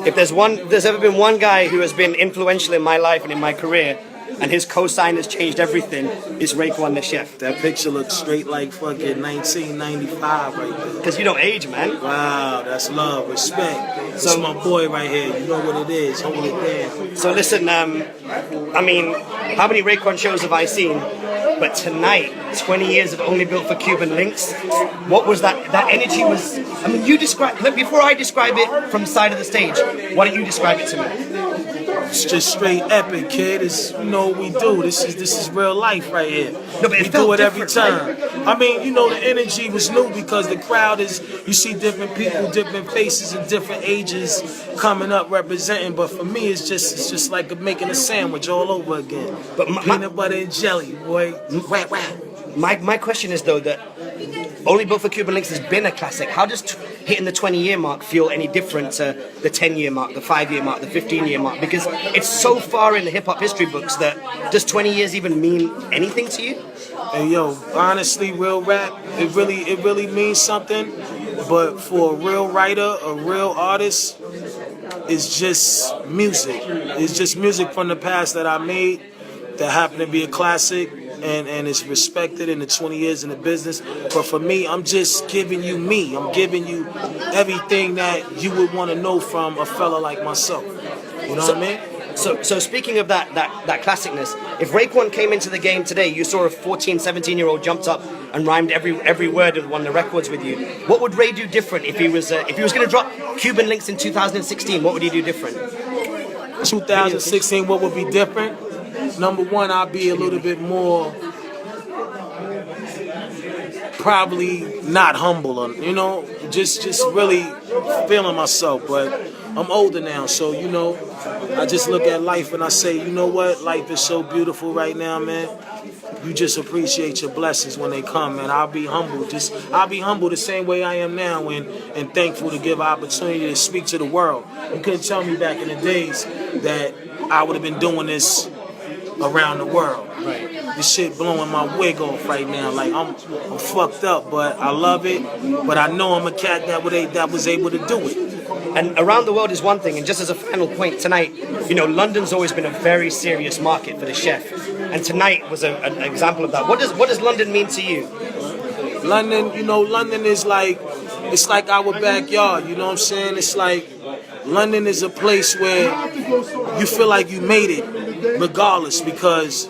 if there's ever been one guy who has been influential in my life and in my career, and his cosign has changed everything, is Raekwon The Chef. That picture looks straight like fucking 1995 right there. Because you don't age, man. Wow, that's love, respect. That's my boy right here. You know what it is. Hold it there. So listen, I mean, how many Raekwon shows have I seen? But tonight, 20 years of Only Built for Cuban Linx. What was that? That energy was. I mean, you describe. Before I describe it from the side of the stage, why don't you describe it to me? It's just straight epic, kid. It's, you know what we do. This is real life right here. No, but we do it every time. Right? I mean, you know, the energy was new because the crowd is, you see different people, different faces, and different ages coming up representing. But for me, it's just like making a sandwich all over again. But peanut butter and jelly, boy. My question is though that Only Built for Cuban Linx has been a classic. How does hitting the 20-year mark feel any different to the 10-year mark, the 5-year mark, the 15-year mark? Because it's so far in the hip-hop history books that does 20 years even mean anything to you? Hey yo, honestly, real rap, it really means something. But for a real writer, a real artist, it's just music. It's just music from the past that I made that happened to be a classic. And it's respected in the 20 years in the business. But for me, I'm just giving you me. I'm giving you everything that you would want to know from a fella like myself. You know what I mean? So speaking of that classicness, if Raekwon came into the game today, you saw a 14, 17-year-old jumped up and rhymed every word of one of the records with you. What would Ray do different if he was going to drop Cuban Linx in 2016? What would he do different? 2016, what would be different? Number one, I'll be a little bit more, probably not humble, you know, just really feeling myself. But I'm older now, so, you know, I just look at life and I say, you know what, life is so beautiful right now, man. You just appreciate your blessings when they come, and I'll be humble. I'll be humble the same way I am now, and thankful to give opportunity to speak to the world. You couldn't tell me back in the days that I would have been doing this around the world. Right. This shit blowing my wig off right now. Like I'm fucked up, but I love it. But I know I'm a cat that was able to do it. And around the world is one thing. And just as a final point tonight, you know, London's always been a very serious market for the chef. And tonight was an example of that. What does London mean to you? London, you know, London is like, it's like our backyard. You know what I'm saying? It's like London is a place where you feel like you made it, regardless, because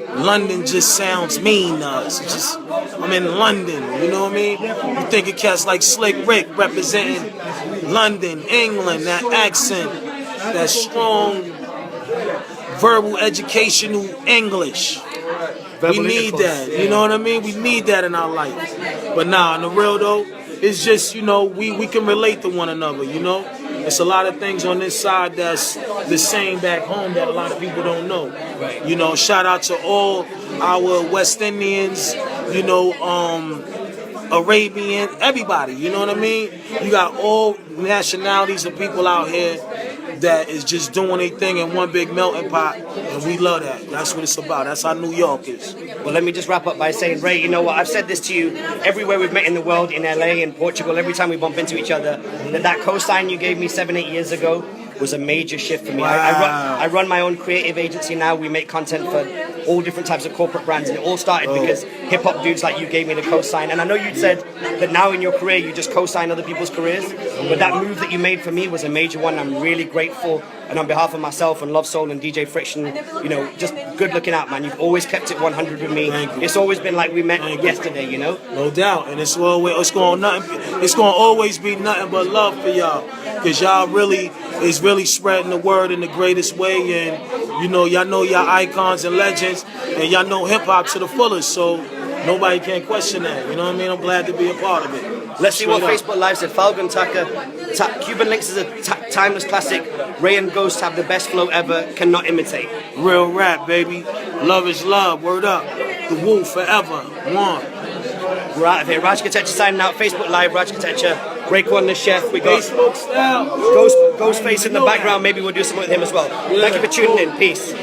London just sounds mean to us. It's just, I'm in London, you know what I mean? You think of cats like Slick Rick representing London, England, that accent, that strong verbal educational English. We need that, you know what I mean? We need that in our life. But nah, in the real though, it's just, you know, we can relate to one another, you know? It's a lot of things on this side that's the same back home that a lot of people don't know. Right. You know, shout out to all our West Indians, you know, Arabian, everybody, you know what I mean? You got all nationalities of people out here that is just doing their thing in one big melting pot, and we love that. That's what it's about. That's how New York is. Well, let me just wrap up by saying, Ray, you know what? I've said this to you everywhere we've met in the world, in LA, in Portugal, every time we bump into each other, that cosign you gave me 7-8 years ago was a major shift for me. Wow. I run my own creative agency now. We make content for all different types of corporate brands, and it all started because hip-hop dudes like you gave me the cosign. And I know you'd said that now in your career you just co-sign other people's careers, but that move that you made for me was a major one. I'm really grateful, and on behalf of myself and Love Soul and DJ Friction, you know, just good looking out, man. You've always kept it 100 with me. It's always been like we met yesterday, you know? No doubt, and it's going to always be nothing but love for y'all, because y'all really is really spreading the word in the greatest way, and you know y'all icons and legends, and y'all know hip hop to the fullest, so nobody can question that. You know what I mean? I'm glad to be a part of it. Let's see what Facebook Live said. Falcon Tucker, Cuban Linx is a timeless classic. Ray and Ghost have the best flow ever, cannot imitate. Real rap, baby. Love is love. Word up. The Wolf forever. One. We're out of here. Raj Kotecha signing out. Facebook Live, Raj Kotecha, Raekwon The Chef. We got Facebook style. Ghostface in the background. Maybe we'll do something with him as well. Thank you for tuning in. Peace.